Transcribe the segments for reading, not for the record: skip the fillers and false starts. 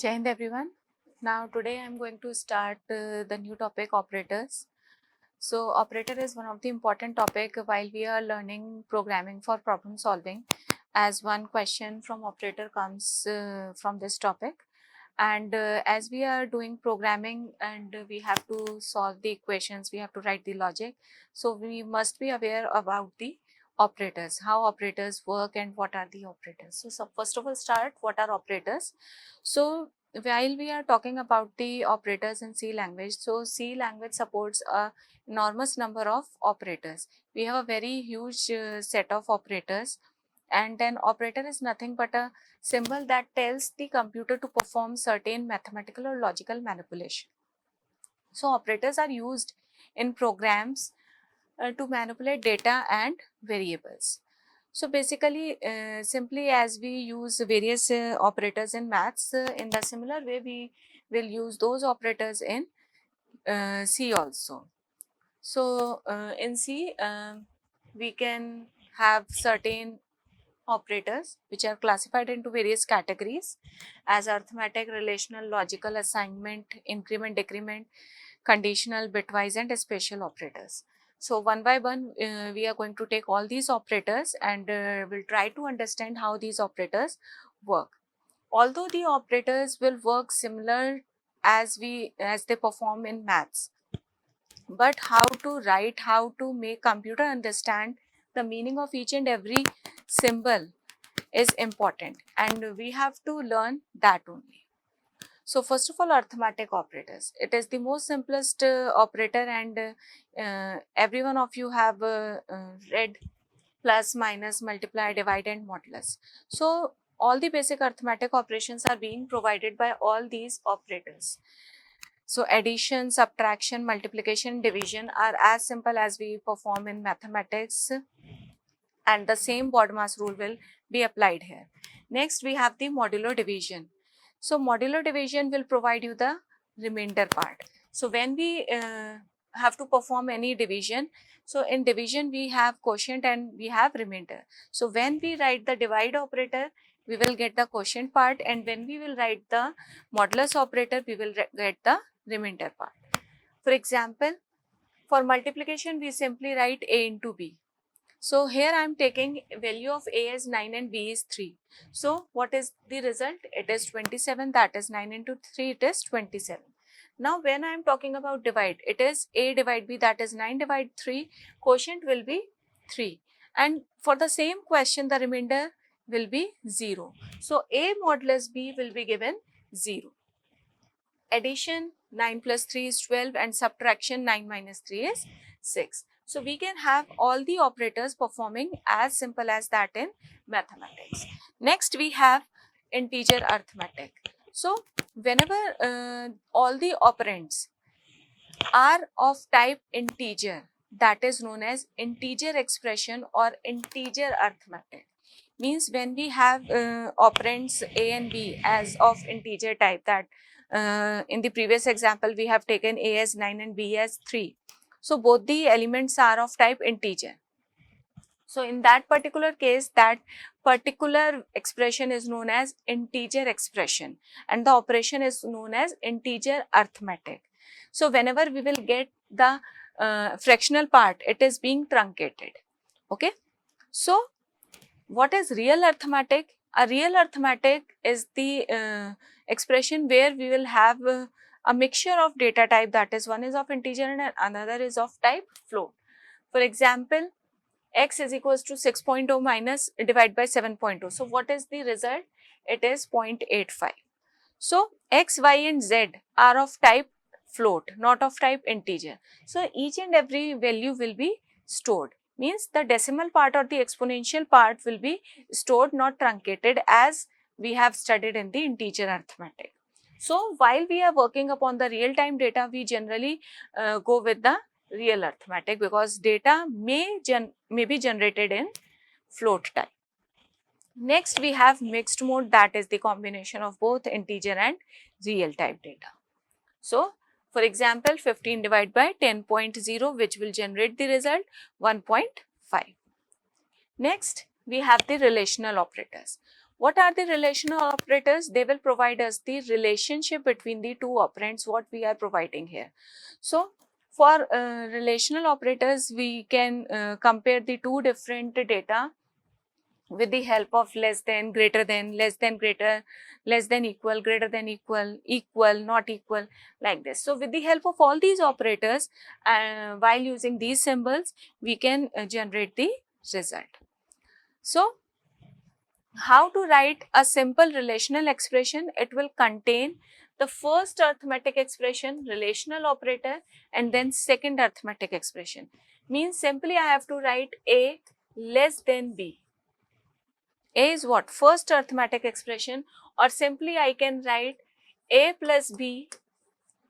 Jai Hind everyone. Now today I am going to start the new topic operators. So operator is one of the important topic while we are learning programming for problem solving, as one question from operator comes from this topic. And as we are doing programming and we have to solve the equations, we have to write the logic. So we must be aware about the operators, how operators work and what are the operators. So first of all, start what are operators. So while we are talking about the operators in C language, so C language supports a enormous number of operators. We have a very huge set of operators, and an operator is nothing but a symbol that tells the computer to perform certain mathematical or logical manipulation. So operators are used in programs to manipulate data and variables. So basically, simply as we use various operators in maths, in the similar way we will use those operators in C also. So in C, we can have certain operators which are classified into various categories as arithmetic, relational, logical, assignment, increment, decrement, conditional, bitwise and special operators. So one by one we are going to take all these operators and we'll try to understand how these operators work. Although the operators will work similar as they perform in maths, but how to write, how to make computer understand the meaning of each and every symbol is important, and we have to learn that only. So first of all, arithmetic operators. It is the most simplest operator, and every one of you have read plus, minus, multiply, divide and modulus. So all the basic arithmetic operations are being provided by all these operators. So addition, subtraction, multiplication, division are as simple as we perform in mathematics, and the same BODMAS rule will be applied here. Next, we have the modular division. So modular division will provide you the remainder part. So when we have to perform any division, so in division we have quotient and we have remainder. So when we write the divide operator, we will get the quotient part, and when we will write the modulus operator, we will get the remainder part. For example, for multiplication, we simply write A into B. So here I am taking value of A as 9 and B is 3. So what is the result? It is 27, that is 9 into 3, it is 27. Now when I am talking about divide, it is A divide B, that is 9 divide 3, quotient will be 3. And for the same question, the remainder will be 0. So A modulus B will be given 0. Addition, 9 plus 3 is 12, and subtraction, 9 minus 3 is 6. So we can have all the operators performing as simple as that in mathematics. Next we have integer arithmetic. So whenever all the operands are of type integer, that is known as integer expression or integer arithmetic. Means when we have operands A and B as of integer type, that in the previous example we have taken A as 9 and B as 3. So both the elements are of type integer. So in that particular case, that particular expression is known as integer expression, and the operation is known as integer arithmetic. So whenever we will get the fractional part, it is being truncated. Okay. So what is real arithmetic? A real arithmetic is the expression where we will have a mixture of data type, that is, one is of integer and another is of type float. For example, x is equals to 6.0 minus divide by 7.0. So what is the result? It is 0.85. So x, y and z are of type float, not of type integer. So each and every value will be stored. Means the decimal part or the exponential part will be stored, not truncated, as we have studied in the integer arithmetic. So while we are working upon the real-time data, we generally go with the real arithmetic, because data may be generated in float type. Next we have mixed mode, that is the combination of both integer and real type data. So for example, 15 divided by 10.0, which will generate the result 1.5. Next we have the relational operators. What are the relational operators? They will provide us the relationship between the two operands, what we are providing here. So for relational operators, we can compare the two different data with the help of less than, greater than, less than, greater, less than, equal, greater than, equal, equal, not equal, like this. So with the help of all these operators, while using these symbols, we can generate the result. So how to write a simple relational expression? It will contain the first arithmetic expression, relational operator, and then second arithmetic expression. Means simply I have to write A less than B. A is what? First arithmetic expression, or simply I can write A plus B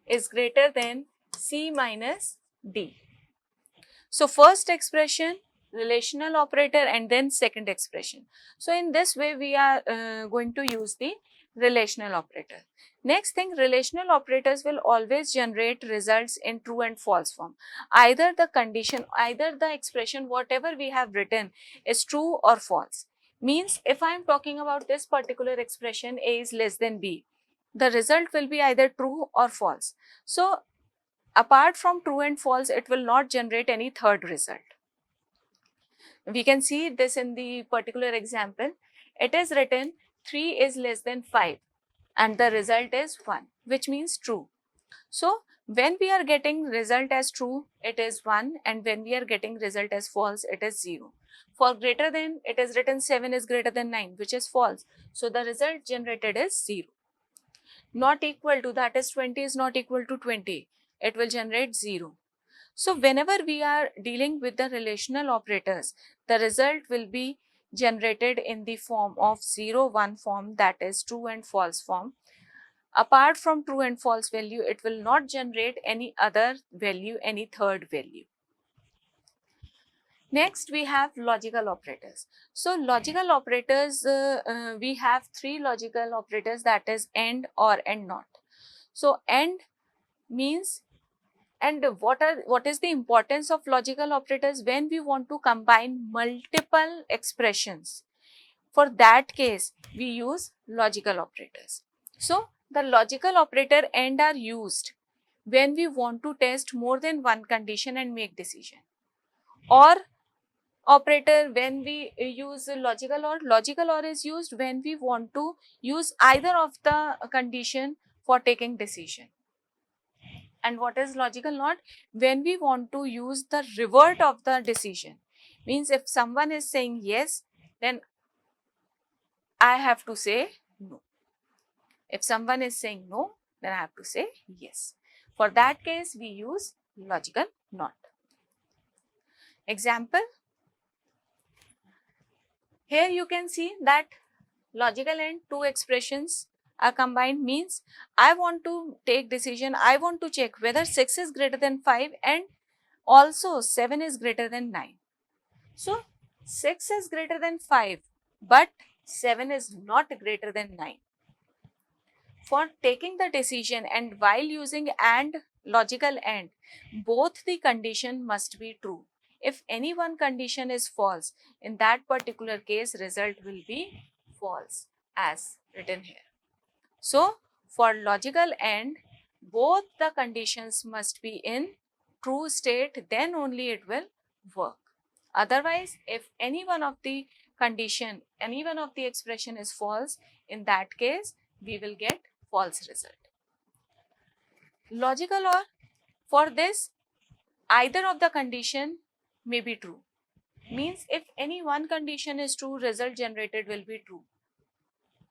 is greater than C minus D. So first expression, relational operator, and then second expression. So in this way we are going to use the relational operator. Next thing, relational operators will always generate results in true and false form. Either the condition, either the expression, whatever we have written is true or false. Means if I am talking about this particular expression, A is less than B, the result will be either true or false. So apart from true and false, it will not generate any third result. We can see this in the particular example. It is written 3 is less than 5 and the result is 1, which means true. So when we are getting result as true, it is 1, and when we are getting result as false, it is 0. For greater than, it is written 7 is greater than 9, which is false. So the result generated is 0. Not equal to, that is 20 is not equal to 20, it will generate 0. So whenever we are dealing with the relational operators, the result will be generated in the form of 0, 1 form, that is true and false form. Apart from true and false value, it will not generate any other value, any third value. Next, we have logical operators. So logical operators, we have three logical operators, that is AND, OR and NOT. So AND means, and what is the importance of logical operators? When we want to combine multiple expressions, for that case we use logical operators. So the logical operator AND are used when we want to test more than one condition and make decision. Or operator, when we use logical or is used when we want to use either of the condition for taking decision. And what is logical NOT? When we want to use the revert of the decision. Means if someone is saying yes, then I have to say no. If someone is saying no, then I have to say yes. For that case, we use logical NOT. Example. Here you can see that logical and two expressions are combined. Means I want to take decision, I want to check whether 6 is greater than 5 and also 7 is greater than 9. So 6 is greater than 5, but 7 is not greater than 9. For taking the decision and while using AND, logical AND, both the condition must be true. If any one condition is false, in that particular case, result will be false as written here. So for logical AND, both the conditions must be in true state, then only it will work. Otherwise, if any one of the condition, any one of the expression is false, in that case, we will get false result. Logical OR, for this, either of the condition may be true. Means if any one condition is true, result generated will be true.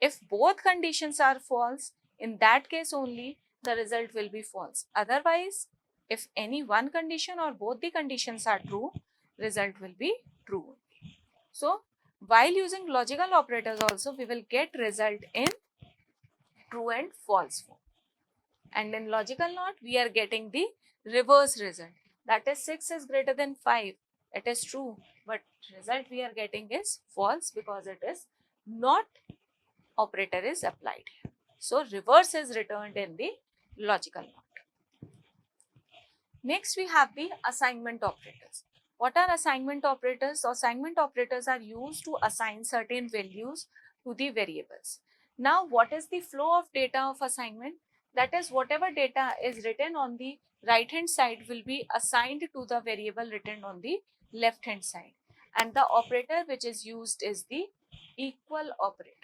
If both conditions are false, in that case only the result will be false. Otherwise, if any one condition or both the conditions are true, result will be true. So while using logical operators also, we will get result in true and false form. And in logical NOT, we are getting the reverse result. That is 6 is greater than 5. It is true, but result we are getting is false because it is not operator is applied here. So reverse is returned in the logical NOT. Next we have the assignment operators. What are assignment operators? Assignment operators are used to assign certain values to the variables. Now, what is the flow of data of assignment? That is, whatever data is written on the right hand side will be assigned to the variable written on the left hand side, and the operator which is used is the equal operator.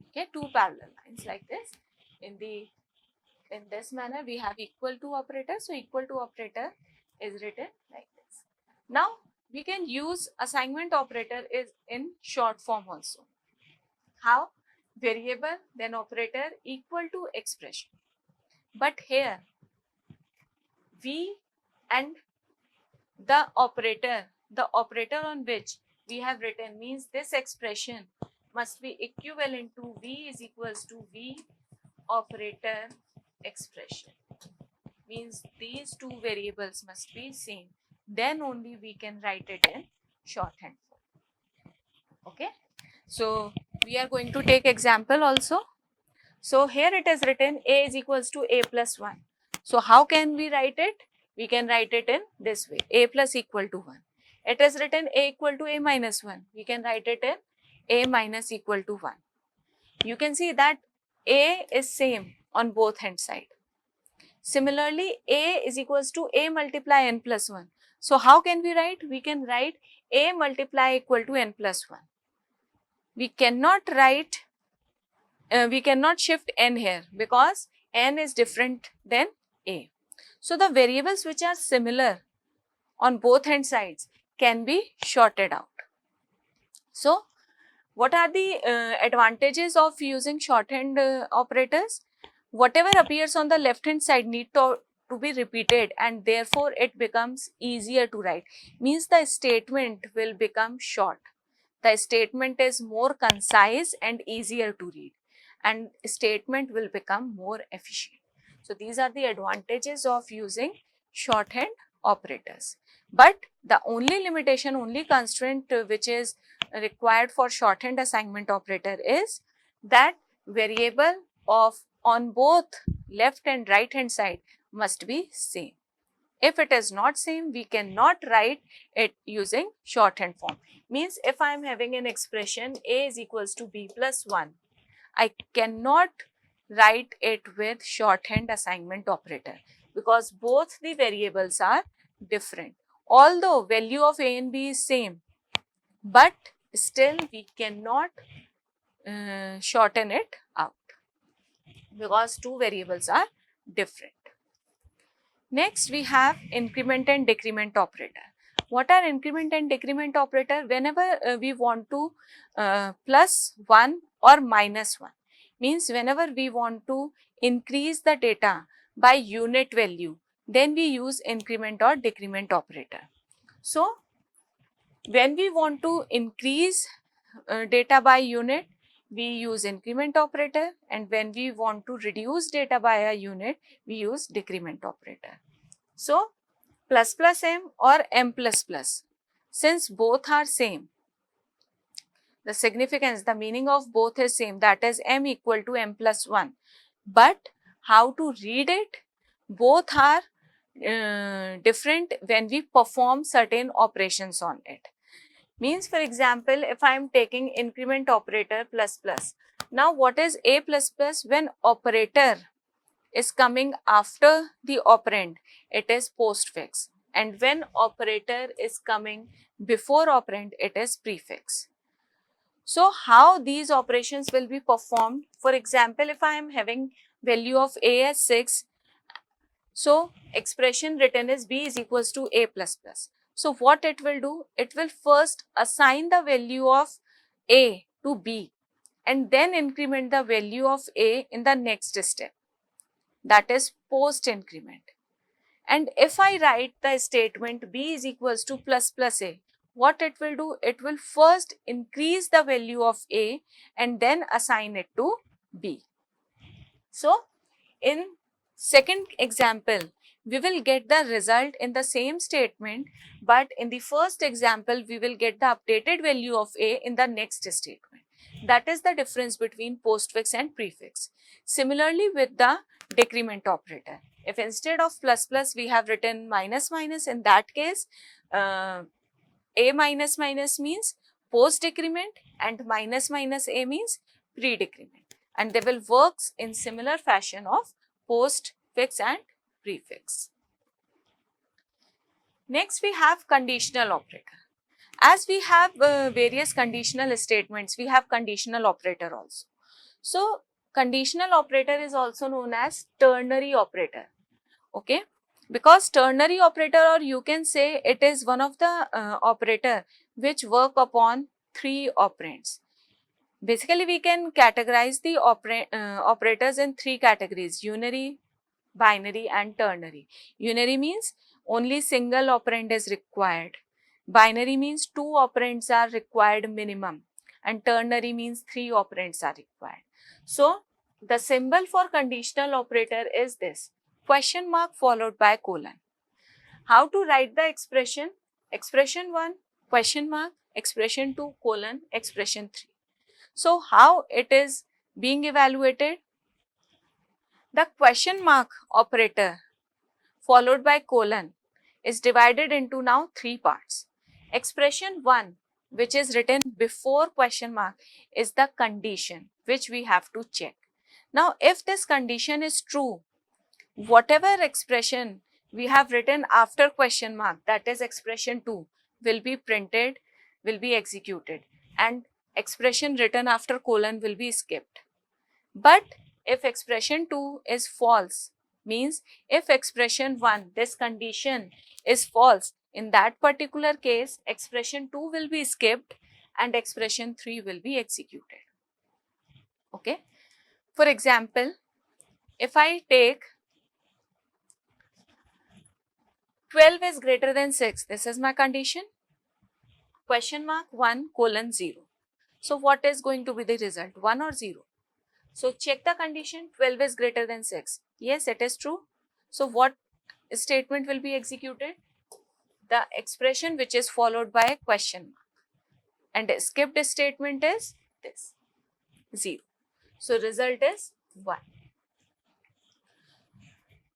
Okay, two parallel lines like this. In this manner we have equal to operator, so equal to operator is written like this. Now we can use assignment operator is in short form also. How? Variable then operator equal to expression. But here we and the operator on which we have written means this expression must be equivalent to V is equals to V operator expression. Means these two variables must be same. Then only we can write it in shorthand form. Okay. So we are going to take example also. So here it is written A is equals to A plus 1. So how can we write it? We can write it in this way, A plus equal to 1. It is written A equal to A minus 1. We can write it in A minus equal to 1. You can see that A is same on both hand side. Similarly, A is equals to A multiply n plus 1. So how can we write? We can write A multiply equal to n plus 1. We cannot write we cannot shift n here because n is different than A. So the variables which are similar on both hand sides can be shorted out. So what are the advantages of using shorthand operators? Whatever appears on the left hand side need to be repeated, and therefore it becomes easier to write. Means the statement will become short. The statement is more concise and easier to read, and statement will become more efficient. So these are the advantages of using shorthand operators. But the only limitation, only constraint which is required for shorthand assignment operator is that variable of on both left and right hand side must be same. If it is not same, we cannot write it using shorthand form. Means if I am having an expression A is equals to B plus 1, I cannot write it with shorthand assignment operator because both the variables are different. Although value of A and B is same, but still we cannot shorten it out because two variables are different. Next, we have increment and decrement operator. What are increment and decrement operator? Whenever we want to plus 1 or minus 1, means whenever we want to increase the data by unit value, then we use increment or decrement operator. So, when we want to increase data by unit, we use increment operator, and when we want to reduce data by a unit, we use decrement operator. So, plus plus m or m plus plus, since both are same, the significance, the meaning of both is same, that is m equal to m plus 1. But how to read it? Both are different when we perform certain operations on it. Means, for example, if I am taking increment operator plus plus. Now, what is A plus plus? When operator is coming after the operand, it is postfix. And when operator is coming before operand, it is prefix. So, how these operations will be performed? For example, if I am having value of A as 6, so expression written is B is equals to A plus plus. So what it will do? It will first assign the value of A to B and then increment the value of A in the next step, that is post increment. And if I write the statement B is equals to plus plus A, what it will do? It will first increase the value of A and then assign it to B. So in second example, we will get the result in the same statement, but in the first example, we will get the updated value of A in the next statement. That is the difference between postfix and prefix. Similarly with the decrement operator, if instead of plus plus we have written minus minus, in that case, A minus minus means post decrement, and minus minus a means pre decrement, and they will work in similar fashion of post fix and prefix. Next we have conditional operator. As we have various conditional statements, we have conditional operator also. So conditional operator is also known as ternary operator. Okay, because ternary operator, or you can say it is one of the operator which work upon three operands. Basically we can categorize the operators in three categories: unary, binary and ternary. Unary means only single operand is required. Binary means two operands are required minimum, and ternary means three operands are required. So the symbol for conditional operator is this: question mark followed by colon. How to write the expression? Expression 1, question mark, expression 2, colon, expression 3. So how it is being evaluated? The question mark operator followed by colon is divided into now three parts. Expression 1, which is written before question mark, is the condition which we have to check. Now if this condition is true, whatever expression we have written after question mark, that is expression 2, will be printed, will be executed, and expression written after colon will be skipped. But if expression 2 is false, means if expression 1, this condition is false, in that particular case expression 2 will be skipped and expression 3 will be executed. Okay. For example, if I take 12 is greater than 6, this is my condition, question mark 1 colon 0. So what is going to be the result, 1 or 0? So check the condition, 12 is greater than 6. Yes, it is true. So what statement will be executed? The expression which is followed by a question mark. And a skipped statement is this, 0. So result is 1.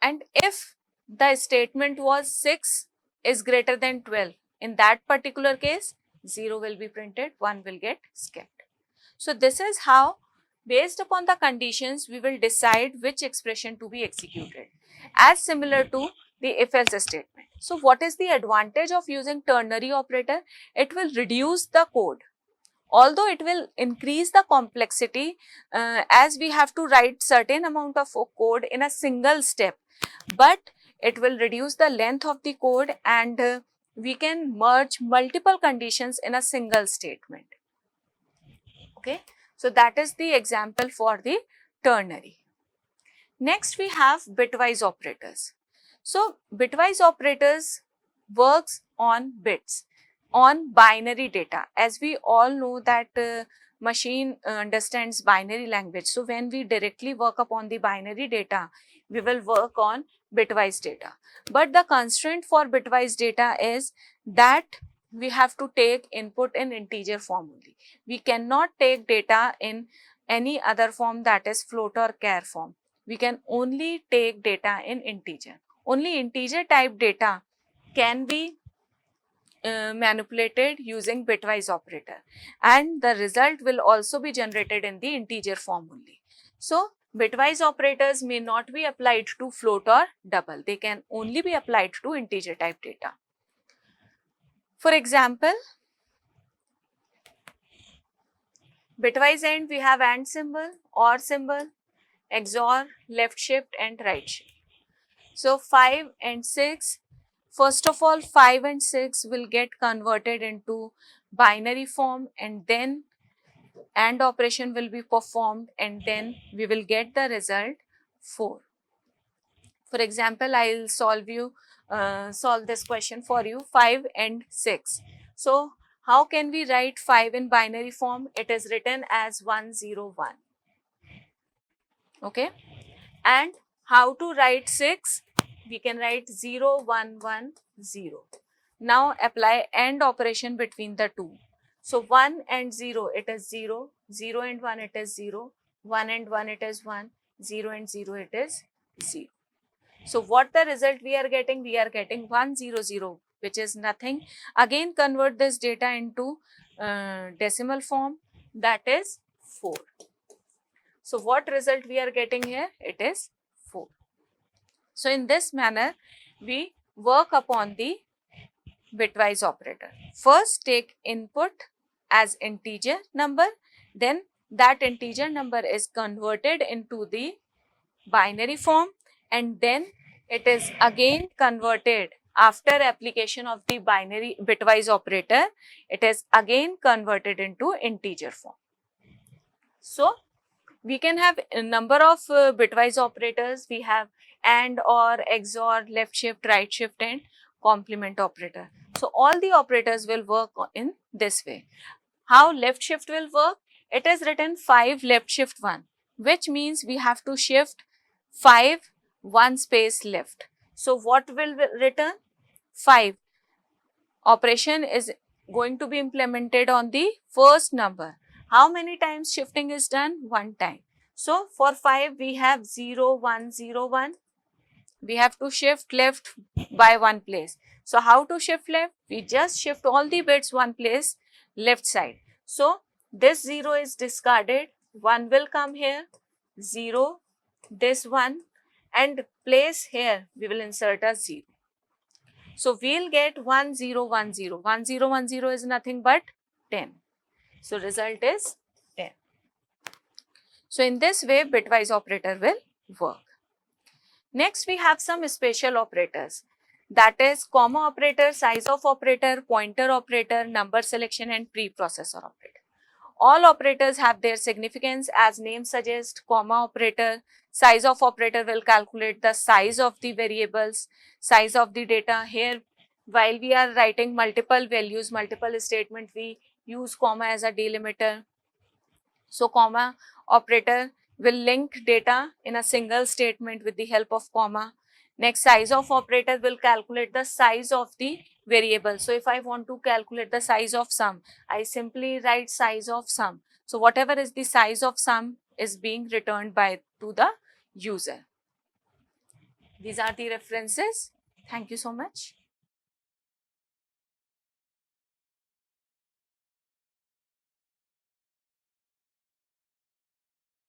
And if the statement was 6 is greater than 12, in that particular case 0 will be printed, 1 will get skipped. So this is how, based upon the conditions, we will decide which expression to be executed, as similar to the if-else statement. So what is the advantage of using ternary operator? It will reduce the code. Although it will increase the complexity as we have to write certain amount of code in a single step, but it will reduce the length of the code, and we can merge multiple conditions in a single statement. Okay. So that is the example for the ternary. Next we have bitwise operators. So bitwise operators works on bits, on binary data. As we all know that machine understands binary language. So when we directly work upon the binary data, we will work on bitwise data. But the constraint for bitwise data is that we have to take input in integer form only. We cannot take data in any other form, that is float or char form. We can only take data in integer. Only integer type data can be manipulated using bitwise operator, and the result will also be generated in the integer form only. So bitwise operators may not be applied to float or double. They can only be applied to integer type data. For example, bitwise AND, we have AND symbol, OR symbol, XOR, left shift and right shift. So 5 and 6, first of all 5 and 6 will get converted into binary form, and then AND operation will be performed, and then we will get the result 4. For example, I will solve this question for you, 5 and 6. So how can we write 5 in binary form? It is written as 101. Okay. And how to write 6? We can write 0110. Now apply AND operation between the two. So 1 and 0, it is 0, 0 and 1, it is 0, 1 and 1, it is 1, 0 and 0, it is 0. So what the result we are getting? We are getting 100 which is nothing. Again convert this data into decimal form, that is 4. So what result we are getting here? It is 4. So in this manner, we work upon the bitwise operator. First take input as integer number, then that integer number is converted into the binary form, and then it is again converted after application of the binary bitwise operator, it is again converted into integer form. So we can have a number of bitwise operators. We have AND, OR, XOR, left shift, right shift, and complement operator. So all the operators will work in this way. How left shift will work? It is written 5 left shift 1, which means we have to shift 5 1 space left. So what will return? 5. Operation is going to be implemented on the first number. How many times shifting is done? 1 time. So for 5 we have 0 1 0 1. We have to shift left by 1 place. So how to shift left? We just shift all the bits 1 place left side. So this 0 is discarded, 1 will come here, 0, this 1, and place here we will insert a 0. So we'll get 1 0 1 0. 1 0 1 0 is nothing but 10. So result is 10. So in this way bitwise operator will work. Next we have some special operators, that is comma operator, size of operator, pointer operator, number selection, and preprocessor operator. All operators have their significance. As name suggests, comma operator, size of operator will calculate the size of the variables, size of the data. Here while we are writing multiple values, multiple statement, we use comma as a delimiter. So comma operator will link data in a single statement with the help of comma. Next, size of operator will calculate the size of the variable. So if I want to calculate the size of sum, I simply write size of sum. So whatever is the size of sum is being returned to the user. These are the references. Thank you so much.